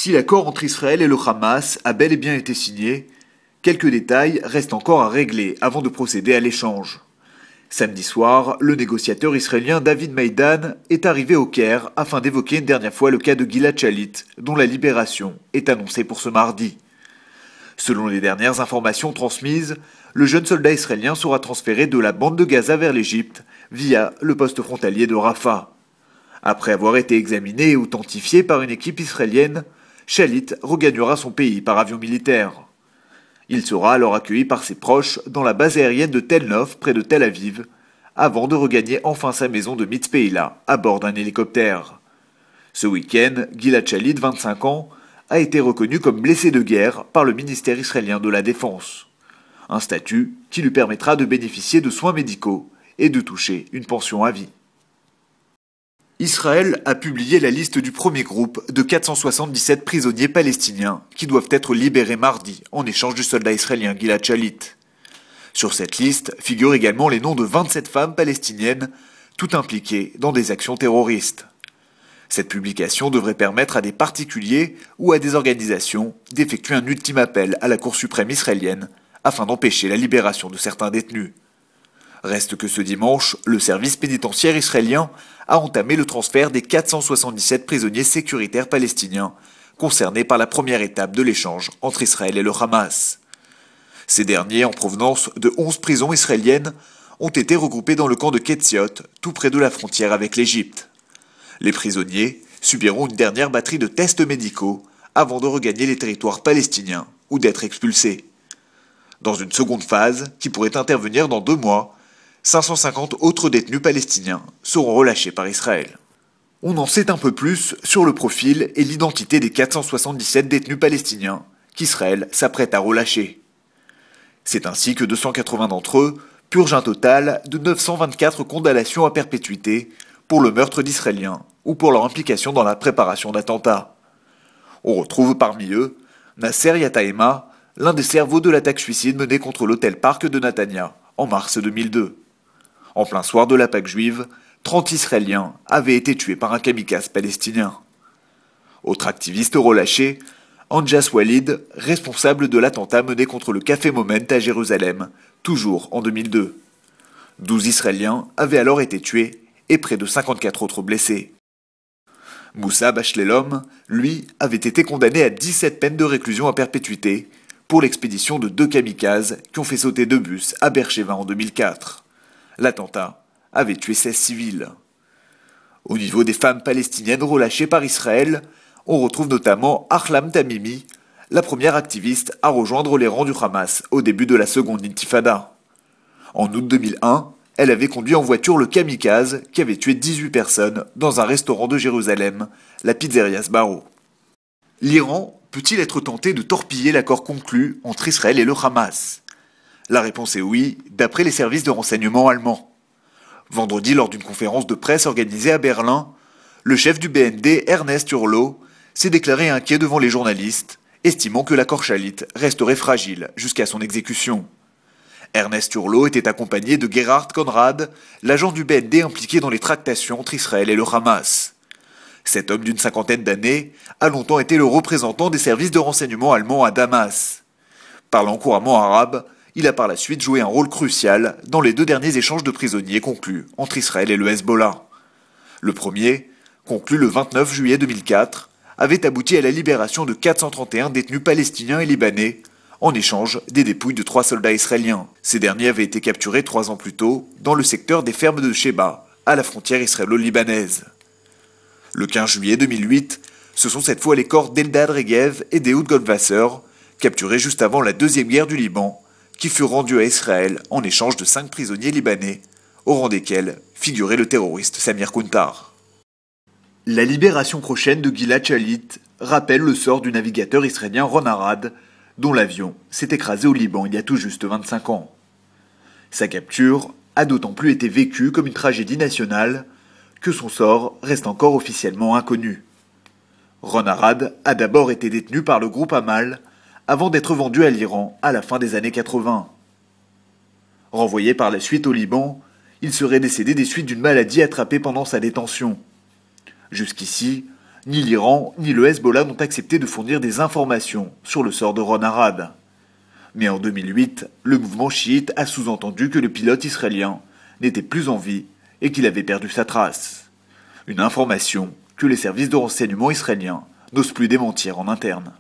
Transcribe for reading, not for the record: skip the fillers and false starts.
Si l'accord entre Israël et le Hamas a bel et bien été signé, quelques détails restent encore à régler avant de procéder à l'échange. Samedi soir, le négociateur israélien David Maïdan est arrivé au Caire afin d'évoquer une dernière fois le cas de Gilad Shalit, dont la libération est annoncée pour ce mardi. Selon les dernières informations transmises, le jeune soldat israélien sera transféré de la bande de Gaza vers l'Égypte via le poste frontalier de Rafah. Après avoir été examiné et authentifié par une équipe israélienne, Shalit regagnera son pays par avion militaire. Il sera alors accueilli par ses proches dans la base aérienne de Tel Nof, près de Tel Aviv, avant de regagner enfin sa maison de Mitzpéila, à bord d'un hélicoptère. Ce week-end, Gilad Shalit, 25 ans, a été reconnu comme blessé de guerre par le ministère israélien de la Défense. Un statut qui lui permettra de bénéficier de soins médicaux et de toucher une pension à vie. Israël a publié la liste du premier groupe de 477 prisonniers palestiniens qui doivent être libérés mardi en échange du soldat israélien Gilad Shalit. Sur cette liste figurent également les noms de 27 femmes palestiniennes, toutes impliquées dans des actions terroristes. Cette publication devrait permettre à des particuliers ou à des organisations d'effectuer un ultime appel à la Cour suprême israélienne afin d'empêcher la libération de certains détenus. Reste que ce dimanche, le service pénitentiaire israélien a entamé le transfert des 477 prisonniers sécuritaires palestiniens concernés par la première étape de l'échange entre Israël et le Hamas. Ces derniers, en provenance de 11 prisons israéliennes, ont été regroupés dans le camp de Ketziot, tout près de la frontière avec l'Égypte. Les prisonniers subiront une dernière batterie de tests médicaux avant de regagner les territoires palestiniens ou d'être expulsés. Dans une seconde phase, qui pourrait intervenir dans 2 mois, 550 autres détenus palestiniens seront relâchés par Israël. On en sait un peu plus sur le profil et l'identité des 477 détenus palestiniens qu'Israël s'apprête à relâcher. C'est ainsi que 280 d'entre eux purgent un total de 924 condamnations à perpétuité pour le meurtre d'Israéliens ou pour leur implication dans la préparation d'attentats. On retrouve parmi eux Nasser Yataema, l'un des cerveaux de l'attaque suicide menée contre l'hôtel Parc de Netanya en mars 2002. En plein soir de la Pâque juive, 30 Israéliens avaient été tués par un kamikaze palestinien. Autre activiste relâché, Anjas Walid, responsable de l'attentat mené contre le Café Moment à Jérusalem, toujours en 2002. 12 Israéliens avaient alors été tués et près de 54 autres blessés. Moussa Bachlelom, lui, avait été condamné à 17 peines de réclusion à perpétuité pour l'expédition de 2 kamikazes qui ont fait sauter 2 bus à Beersheva en 2004. L'attentat avait tué 16 civils. Au niveau des femmes palestiniennes relâchées par Israël, on retrouve notamment Ahlam Tamimi, la première activiste à rejoindre les rangs du Hamas au début de la seconde intifada. En août 2001, elle avait conduit en voiture le kamikaze qui avait tué 18 personnes dans un restaurant de Jérusalem, la pizzeria Sbarro. L'Iran peut-il être tenté de torpiller l'accord conclu entre Israël et le Hamas ? La réponse est oui, d'après les services de renseignement allemands. Vendredi, lors d'une conférence de presse organisée à Berlin, le chef du BND, Ernest Urlo, s'est déclaré inquiet devant les journalistes, estimant que l'accord Shalit resterait fragile jusqu'à son exécution. Ernest Urlo était accompagné de Gerhard Konrad, l'agent du BND impliqué dans les tractations entre Israël et le Hamas. Cet homme d'une 50aine d'années a longtemps été le représentant des services de renseignement allemands à Damas. Parlant couramment arabe, il a par la suite joué un rôle crucial dans les 2 derniers échanges de prisonniers conclus entre Israël et le Hezbollah. Le premier, conclu le 29 juillet 2004, avait abouti à la libération de 431 détenus palestiniens et libanais, en échange des dépouilles de 3 soldats israéliens. Ces derniers avaient été capturés 3 ans plus tôt dans le secteur des fermes de Sheba, à la frontière israélo-libanaise. Le 15 juillet 2008, ce sont cette fois les corps d'Eldad Regev et d'Ehud Goldwasser, capturés juste avant la deuxième guerre du Liban, qui furent rendus à Israël en échange de 5 prisonniers libanais, au rang desquels figurait le terroriste Samir Kuntar. La libération prochaine de Gilad Shalit rappelle le sort du navigateur israélien Ron Arad, dont l'avion s'est écrasé au Liban il y a tout juste 25 ans. Sa capture a d'autant plus été vécue comme une tragédie nationale que son sort reste encore officiellement inconnu. Ron Arad a d'abord été détenu par le groupe Amal avant d'être vendu à l'Iran à la fin des années 80. Renvoyé par la suite au Liban, il serait décédé des suites d'une maladie attrapée pendant sa détention. Jusqu'ici, ni l'Iran ni le Hezbollah n'ont accepté de fournir des informations sur le sort de Ron Arad. Mais en 2008, le mouvement chiite a sous-entendu que le pilote israélien n'était plus en vie et qu'il avait perdu sa trace. Une information que les services de renseignement israéliens n'osent plus démentir en interne.